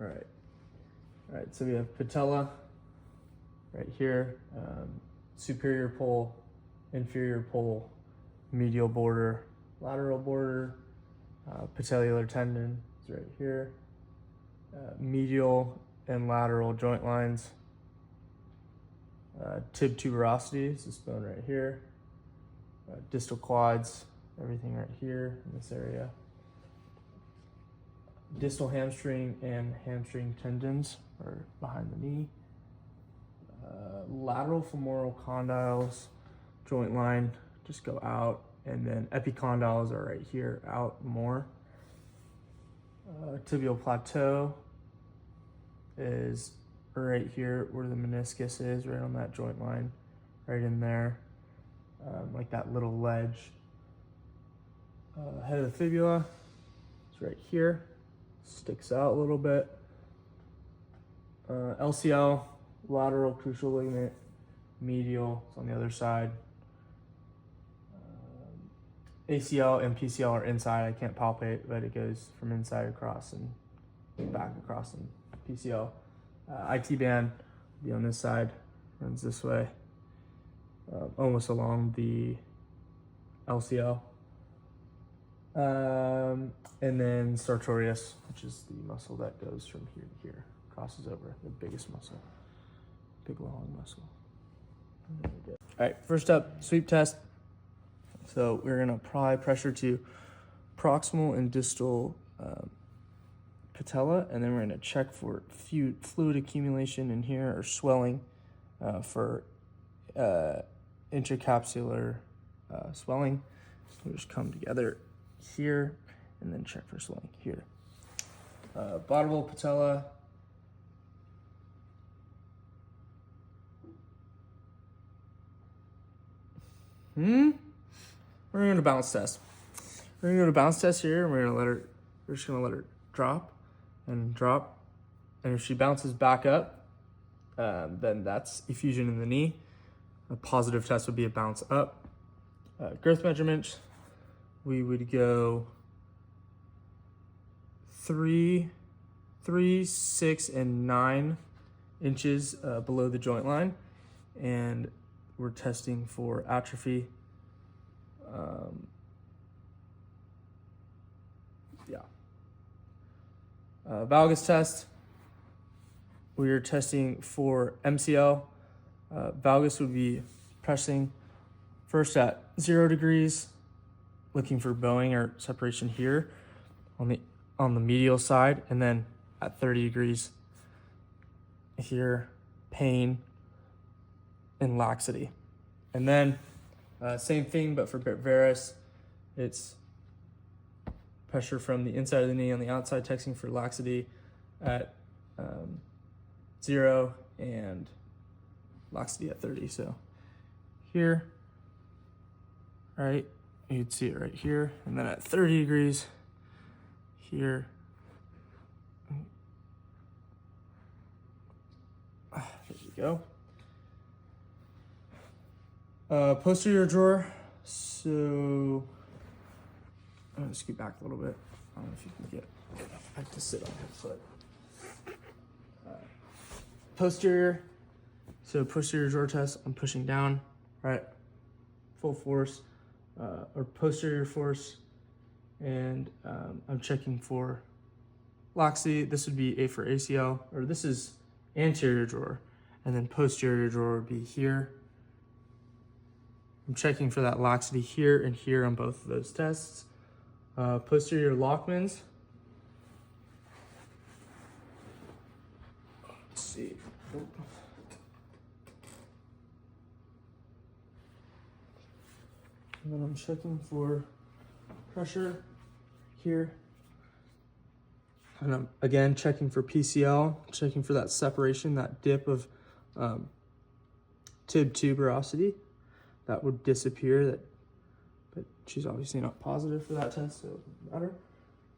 All right. All right, so we have patella right here, superior pole, inferior pole, medial border, lateral border, patellar tendon is right here, medial and lateral joint lines, tib tuberosity is this bone right here, distal quads, everything right here in this area, distal hamstring and hamstring tendons are behind the knee, lateral femoral condyles, joint line just go out, and then epicondyles are right here out more. Tibial plateau is right here where the meniscus is, right on that joint line, right in there, like that little ledge. Head of the fibula is right here, sticks out a little bit. LCL, lateral crucial ligament, medial, it's on the other side. ACL and PCL are inside. I can't palpate, but it goes from inside across and back across in PCL. IT band will be on this side, runs this way, almost along the LCL. And then sartorius, which is the muscle that goes from here to here, crosses over, the biggest muscle, big long muscle. All right, first up, sweep test. So we're gonna apply pressure to proximal and distal patella, and then we're gonna check for fluid accumulation in here or swelling for intracapsular swelling. So we'll just come together here and then check for swelling here. Bottom of patella. We're gonna bounce test. We're gonna go to bounce test here, and we're just gonna let her drop and drop. And if she bounces back up, then that's effusion in the knee. A positive test would be a bounce up. Girth measurements, we would go 3, 6, and 9 inches below the joint line, and we're testing for atrophy. Valgus test, we are testing for MCL. Valgus would be pressing first at 0 degrees, looking for bowing or separation here on the medial side, and then at 30 degrees here, pain and laxity. And then same thing, but for varus, it's pressure from the inside of the knee on the outside, texting for laxity at 0 and laxity at 30. So here, right, you'd see it right here, and then at 30 degrees here. There you go. Posterior drawer. So I'm gonna scoot back a little bit. I don't know if you can get back to sit on your foot. Posterior. So posterior drawer test. I'm pushing down, right, full force, or posterior force, and I'm checking for laxity. This would be A for ACL, or this is anterior drawer, and then posterior drawer would be here. I'm checking for that laxity here and here on both of those tests. Posterior Lockman's. Let's see. And then I'm checking for pressure here. And I'm again checking for PCL, checking for that separation, that dip of tib tuberosity. That would disappear, but she's obviously not positive for that test, so it doesn't matter.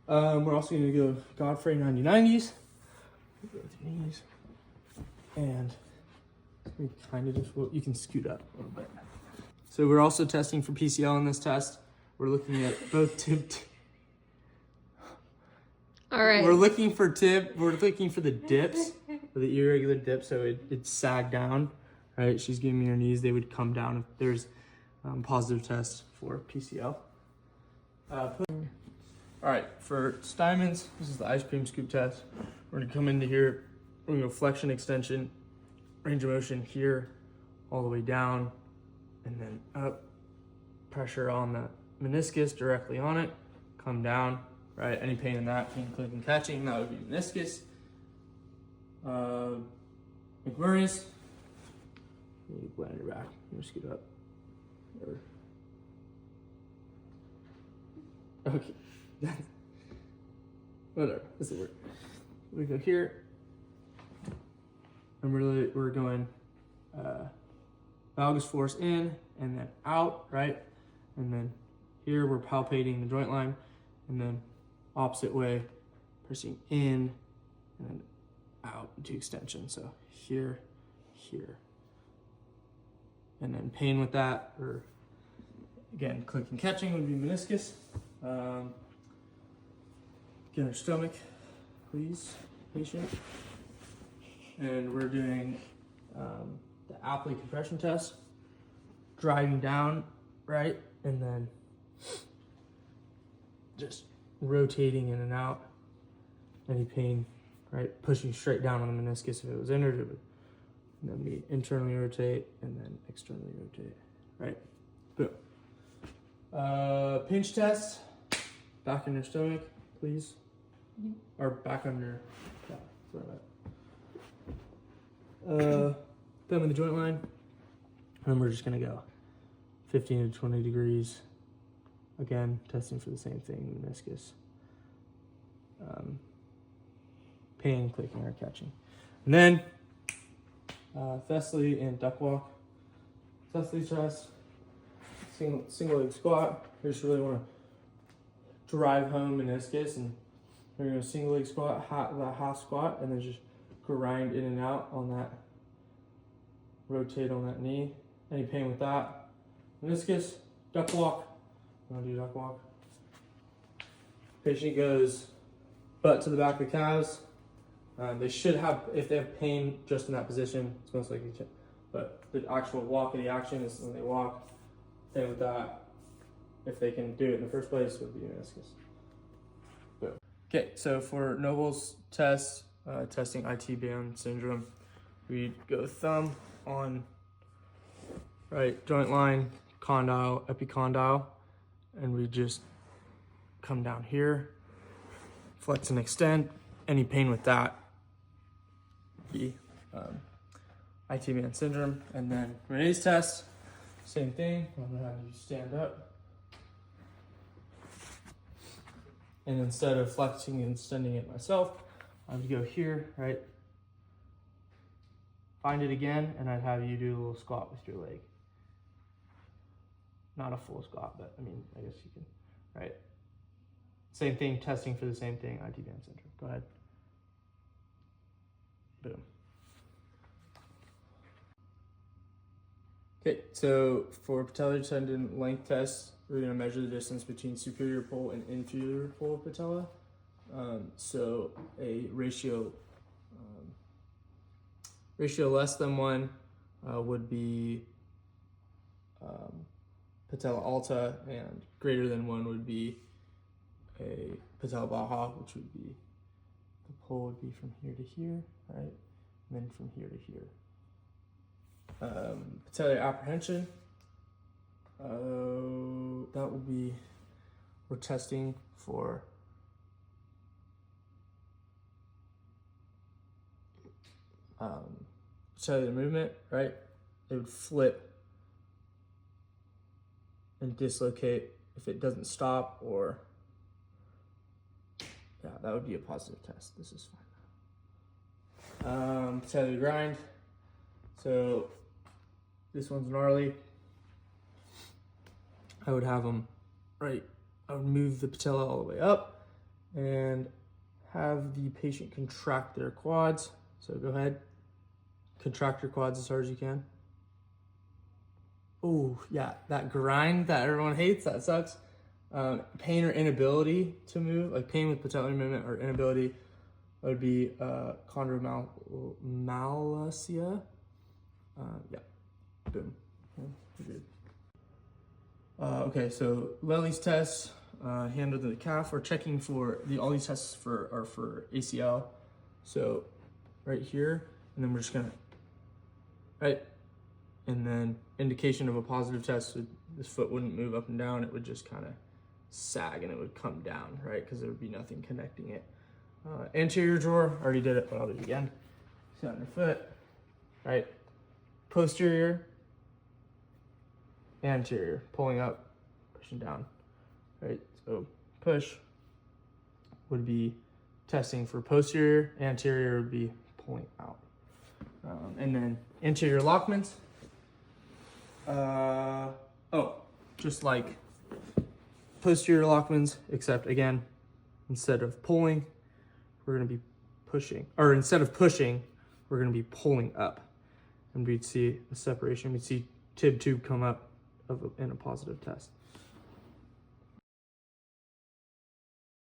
We're also going to go Godfrey 90/90s. Go with your knees. And we kind of just, well, you can scoot up a little bit. So we're also testing for PCL in this test. We're looking at both tib. All right. We're looking for the dips, for the irregular dips, so it sagged down, right? She's giving me her knees. They would come down if there's positive test for PCL. All right, for Steinman's, this is the ice cream scoop test. We're gonna come into here. We're gonna go flexion, extension, range of motion here, all the way down, and then up. Pressure on the meniscus directly on it. Come down, right? Any pain in that, pain clicking, catching, that would be meniscus. McMurray's. You blend your back. You scoot up. Okay. Whatever. This will work. We go here. And we're going valgus force in and then out, right? And then here we're palpating the joint line, and then opposite way, pressing in and then out into extension. So here, here. And then pain with that, or again, clicking, catching would be meniscus. Get her stomach, please, patient. And we're doing the Apley compression test, driving down, right? And then just rotating in and out. Any pain, right? Pushing straight down on the meniscus if it was injured, it would then we internally rotate and then externally rotate, right? Boom. Pinch test, back in your stomach, please. Or back on your, yeah, sorry about that. Thumb in the joint line, and we're just gonna go 15 to 20 degrees. Again, testing for the same thing, meniscus. Pain, clicking, or catching. And then, Thessaly and duck walk. Thessaly test, single leg squat. You just really want to drive home meniscus, and we're going to single leg squat, half squat, and then just grind in and out on that. Rotate on that knee. Any pain with that? Meniscus, duck walk. You want to do duck walk? Patient goes butt to the back of the calves. They should have, if they have pain just in that position, it's most likely, but the actual walk of the action is when they walk. Same with that. If they can do it in the first place, would be meniscus. Boom. Okay, so for Noble's test, testing IT band syndrome, we go thumb on right joint line, condyle, epicondyle, and we just come down here, flex and extend. Any pain with that, be IT band syndrome. And then Renee's test, same thing. I'm gonna have you stand up. And instead of flexing and extending it myself, I would go here, right? Find it again, and I'd have you do a little squat with your leg. Not a full squat, but I mean, I guess you can, right? Same thing, testing for the same thing, IT band syndrome. Go ahead. Boom. Okay, so for patellar tendon length test, we're going to measure the distance between superior pole and inferior pole of patella. So a ratio less than 1 would be patella alta, and greater than 1 would be a patella baja, which would be, the pole would be from here to here, right? And then from here to here. Patellar apprehension, that would be, we're testing for patellar movement, right? It would flip and dislocate if it doesn't stop, or yeah, that would be a positive test. This is fine. Patellar grind. So this one's gnarly. I would have them, right, I would move the patella all the way up and have the patient contract their quads. So go ahead, contract your quads as hard as you can. Oh yeah, that grind that everyone hates, that sucks. Pain or inability to move, like pain with patellar movement or inability, would be chondromalacia. Yeah, boom. Okay, good. Okay, so Lely's test, hand under the calf. We're checking for all these tests are for ACL. So right here, and then we're just gonna, right, and then indication of a positive test, this foot wouldn't move up and down, it would just kind of sag and it would come down, right, because there would be nothing connecting it. Anterior drawer, already did it, but I'll do it again. Sit on your foot, right, posterior, anterior, pulling up, pushing down, right, so push would be testing for posterior, anterior would be pulling out. And then anterior lockments. Just like posterior lockments, except again, instead of pulling, we're gonna be pushing, or instead of pushing, we're gonna be pulling up. And we'd see a separation, we'd see tib tube come up in a positive test.